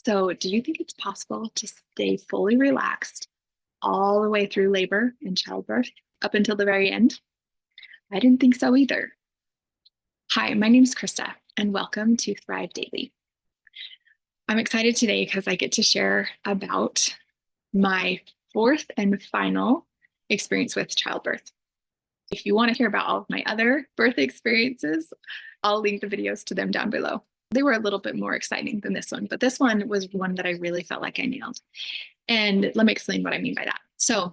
So, do you think it's possible to stay fully relaxed all the way through labor and childbirth up until the very end? I didn't think so either. Hi, my name is Krista, and welcome to Thrive Daily. I'm excited today because I get to share about my fourth and final experience with childbirth. If you want to hear about all of my other birth experiences, I'll link the videos to them down below. They were a little bit more exciting than this one, but this one was one that I really felt like I nailed. And let me explain what I mean by that. So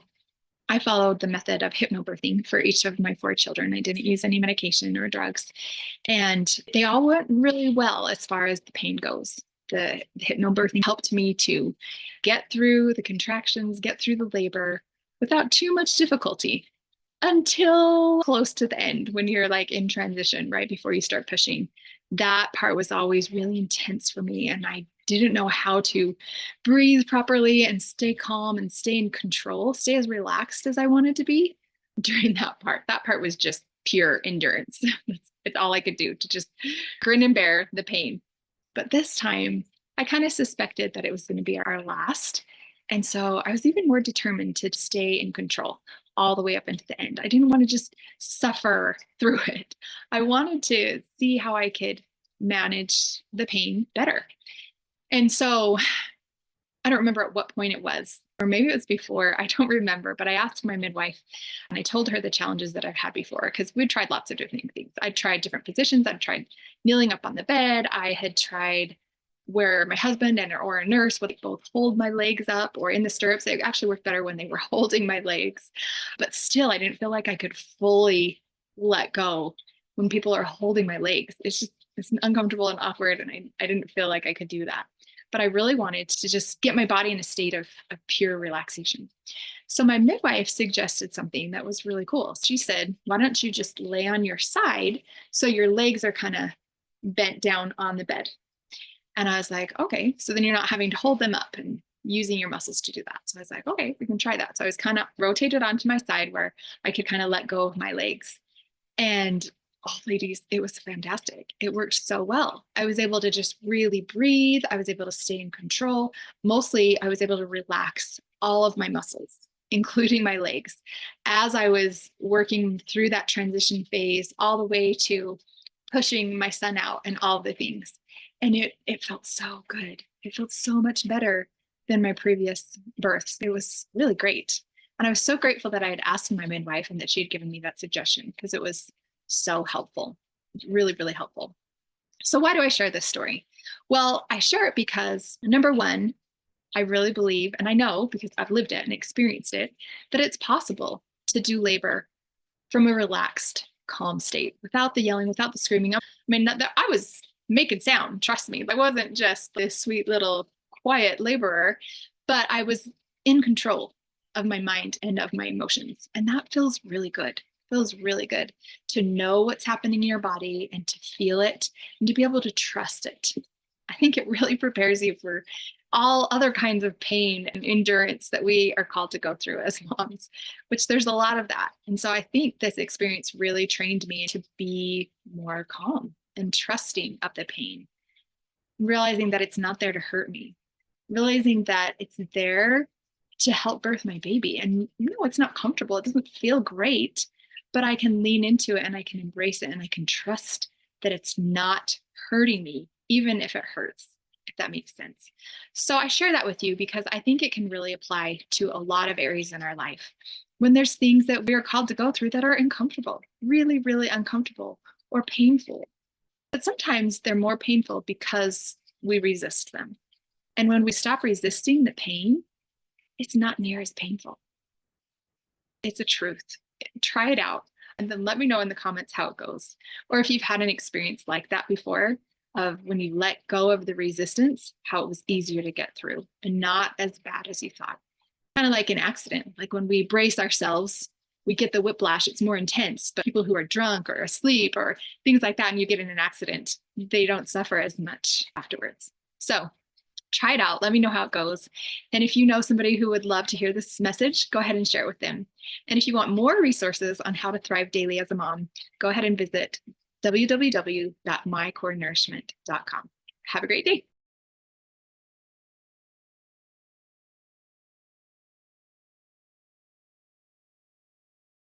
I followed the method of hypnobirthing for each of my four children. I didn't use any medication or drugs. And they all went really well as far as the pain goes. The hypnobirthing helped me to get through the contractions, get through the labor without too much difficulty until close to the end when you're like in transition, right before you start pushing. That part was always really intense for me. And I didn't know how to breathe properly and stay calm and stay in control, stay as relaxed as I wanted to be during that part. That part was just pure endurance. It's all I could do to just grin and bear the pain. But this time, I kind of suspected that it was going to be our last. And so I was even more determined to stay in control all the way up into the end. I didn't want to just suffer through it. I wanted to see how I could manage the pain better. And so I don't remember at what point it was, or maybe it was before, I don't remember, but I asked my midwife and I told her the challenges that I've had before, because we'd tried lots of different things. I'd tried different positions. I'd tried kneeling up on the bed. I had tried where my husband or a nurse would both hold my legs up or in the stirrups. They actually worked better when they were holding my legs, but still, I didn't feel like I could fully let go when people are holding my legs. It's uncomfortable and awkward, and I didn't feel like I could do that. But I really wanted to just get my body in a state of pure relaxation. So my midwife suggested something that was really cool. She said, why don't you just lay on your side so your legs are kind of bent down on the bed? And I was like, okay, so then you're not having to hold them up and using your muscles to do that. So I was like, okay, we can try that. So I was kind of rotated onto my side where I could kind of let go of my legs. And oh, ladies, it was fantastic. It worked so well. I was able to just really breathe. I was able to stay in control. Mostly, I was able to relax all of my muscles, including my legs, as I was working through that transition phase all the way to pushing my son out and all the things. And it felt so good. It felt so much better than my previous births. It was really great. And I was so grateful that I had asked my midwife and that she had given me that suggestion, because it was so helpful, really, really helpful. So why do I share this story? Well, I share it because, number one, I really believe, and I know because I've lived it and experienced it, that it's possible to do labor from a relaxed, calm state without the yelling, without the screaming. I mean, I was making sound, trust me. I wasn't just this sweet little quiet laborer, but I was in control of my mind and of my emotions. And that feels really good. Feels really good to know what's happening in your body and to feel it and to be able to trust it. I think it really prepares you for all other kinds of pain and endurance that we are called to go through as moms, which there's a lot of that. And so I think this experience really trained me to be more calm and trusting of the pain, realizing that it's not there to hurt me, realizing that it's there to help birth my baby. And it's not comfortable. It doesn't feel great, but I can lean into it and I can embrace it and I can trust that it's not hurting me, even if it hurts, if that makes sense. So I share that with you because I think it can really apply to a lot of areas in our life. When there's things that we are called to go through that are uncomfortable, really, really uncomfortable or painful. But sometimes they're more painful because we resist them. And when we stop resisting the pain, it's not near as painful. It's a truth. Try it out and then let me know in the comments how it goes. Or if you've had an experience like that before, of when you let go of the resistance, how it was easier to get through and not as bad as you thought. Kind of like an accident, like when we brace ourselves, we get the whiplash, it's more intense, but people who are drunk or asleep or things like that, and you get in an accident, they don't suffer as much afterwards. So try it out. Let me know how it goes. And if you know somebody who would love to hear this message, go ahead and share it with them. And if you want more resources on how to thrive daily as a mom, go ahead and visit www.mycorenourishment.com. Have a great day.